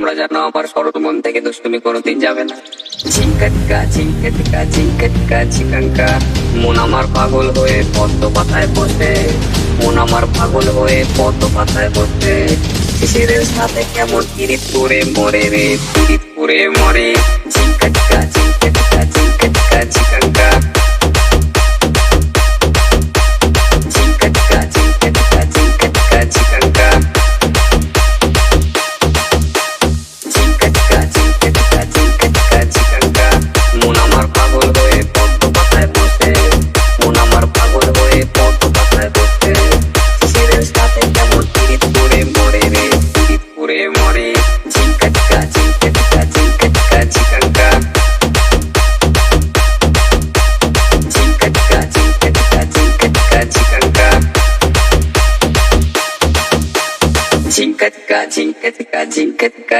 তোমরা জানো আমার শরৎ মন থেকে দুষ্টুমি কোনোদিন যাবে না। ঝিঙ্কাটিকা ঝিঙ্কাটিকা ঝিঙ্কাটিকা ঝিকাঙ্কা, মন আমার পাগল হয়ে পদ্ম পাতায় বসে, মন আমার পাগল হয়ে পদ্ম পাতায় বসে। শিশিরের সাথে কেমন পিরিত করে মরে রে, পিরিত করে মরে। ঝিঙ্কাটিকা ঝিঙ্কাটিকা ঝিঙ্কাটিকা ঝিকাঙ্কা, ঝিঙ্কাটিকা ঝিঙ্কাটিকা ঝিঙ্কাটিকা ঝিকাঙ্কা, ঝিঙ্কাটিকা ঝিঙ্কাটিকা ঝিঙ্কাটিকা ঝিকাঙ্কা, মন আমার পাগল হয়ে পদ্ম পাতায় বসে, মন আমার পাগল হয়ে পদ্ম পাতায় বসে। শিশিরের সাথে কেমন পিরিত করে মরে রে, পিরিত করে মরে। ঝিঙ্কাটিকা ঝিঙ্কাটিকা ঝিঙ্কাটিকা ঝিকাঙ্কা, ঝিঙ্কাটিকা ঝিঙ্কাটিকা ঝিঙ্কাটিকা ঝিকাঙ্কা, ঝিঙ্কাটিকা ঝিঙ্কাটিকা ঝিঙ্কাটিকা